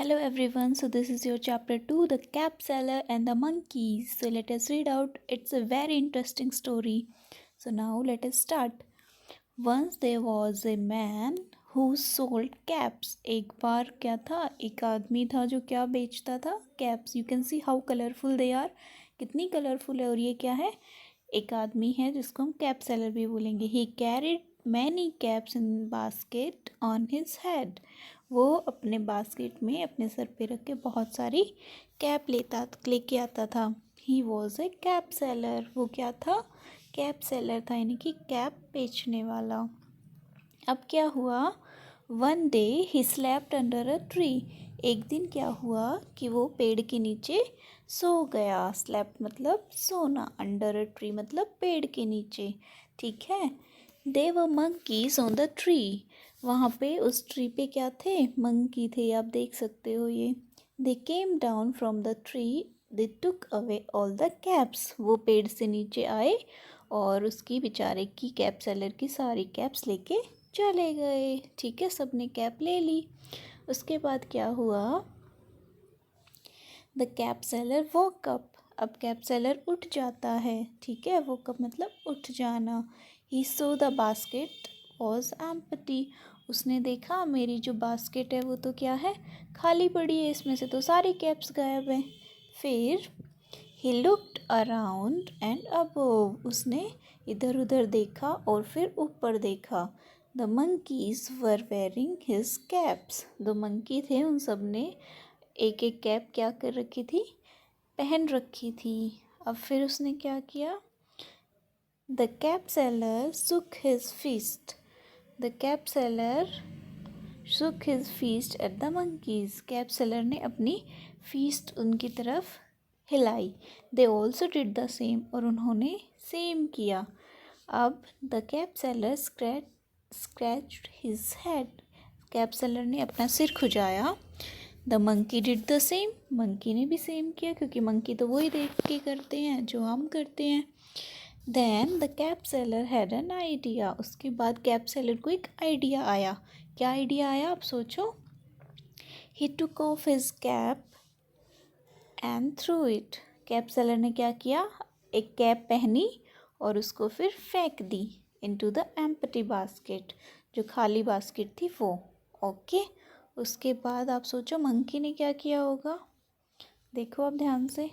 Hello everyone, so this is your chapter 2, The Cap Seller and the Monkeys. So let us read out. It's a very interesting story. So now let us start. Once there was a man who sold caps. एक बार क्या था, एक आदमी था जो क्या बेचता था, caps. You can see how colourful they are, कितनी कलरफुल है. और ये क्या है, एक आदमी है जिसको हम कैप सेलर भी बोलेंगे. ही carried many caps in basket on his head. वो अपने बास्केट में अपने सर पे रख के बहुत सारी कैप लेके आता था. He was A cap seller. वो क्या था, कैप सेलर था, यानी कि कैप बेचने वाला. अब क्या हुआ, one day he slept under a tree. एक दिन क्या हुआ कि वो पेड़ के नीचे सो गया. स्लेप्ट मतलब सोना, अंडर अ ट्री मतलब पेड़ के नीचे. ठीक है. दे वर मंकीज ऑन द ट्री. वहाँ पे उस ट्री पे क्या थे, मंकी थे. आप देख सकते हो ये. They came down from the tree. They took away all the caps. वो पेड़ से नीचे आए और उसकी बेचारे की कैप सेलर की सारी कैप्स लेके चले गए. ठीक है, सबने कैप ले ली. उसके बाद क्या हुआ, the cap seller walk up. अब कैप सेलर उठ जाता है. ठीक है, वॉक अप मतलब उठ जाना. He saw the basket was empty. उसने देखा मेरी जो बास्केट है वो तो क्या है, खाली पड़ी है, इसमें से तो सारी कैप्स गायब हैं. फिर he looked around and above. उसने इधर उधर देखा और फिर ऊपर देखा. The monkeys were wearing his caps. दो मंकी थे, उन सब ने एक एक कैप क्या कर रखी थी, पहन रखी थी. अब फिर उसने क्या किया, the cap seller shook his fist. The cap seller shook his fist at the monkeys. Cap seller ने अपनी फीस्ट उनकी तरफ हिलाई. They also did the same. और उन्होंने सेम किया. अब the cap seller scratched his head. Cap seller ने अपना सिर खुजाया. The monkey did the same. Monkey ने भी सेम किया, क्योंकि मंकी तो वही देख के करते हैं जो हम करते हैं. Then the cap seller had an idea. उसके बाद कैप सेलर को एक आइडिया आया. क्या आइडिया आया, आप सोचो. He took off his cap and threw it. Cap seller ने क्या किया, एक कैप पहनी और उसको फिर फेंक दी इनटू द एम्प्टी बास्केट. जो खाली बास्केट थी वो. ओके. उसके बाद आप सोचो मंकी ने क्या किया होगा. देखो आप ध्यान से.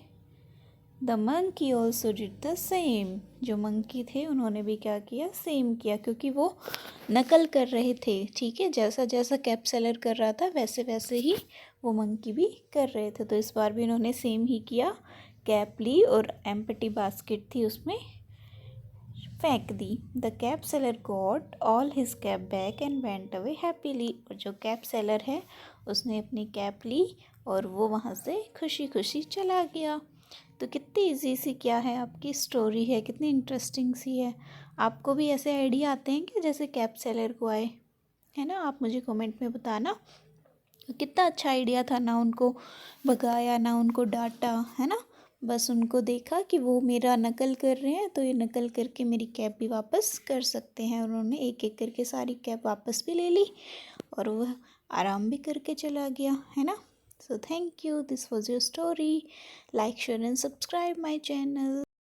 The monkey also did the same. जो मंकी थे उन्होंने भी क्या किया, सेम किया, क्योंकि वो नकल कर रहे थे. ठीक है, जैसा जैसा कैप सेलर कर रहा था वैसे वैसे ही वो मंकी भी कर रहे थे. तो इस बार भी इन्होंने सेम ही किया. कैप ली और एम्प्टी बास्केट थी उसमें फेंक दी. The cap seller got all his cap back and went away happily. और जो कैप सेलर है उसने अपनी कैप ली और वो वहाँ से खुशी खुशी चला गया. तो कितनी इजी सी क्या है आपकी स्टोरी है, कितनी इंटरेस्टिंग सी है. आपको भी ऐसे आइडिया आते हैं कि जैसे कैप सेलर को आए, है ना. आप मुझे कमेंट में बताना. कितना अच्छा आइडिया था ना. उनको भगाया ना, उनको डांटा, है ना. बस उनको देखा कि वो मेरा नकल कर रहे हैं, तो ये नकल करके मेरी कैप भी वापस कर सकते हैं. उन्होंने एक एक करके सारी कैप वापस भी ले ली और वह आराम भी करके चला गया, है ना. So thank you. This was your story. Like, share and subscribe my channel.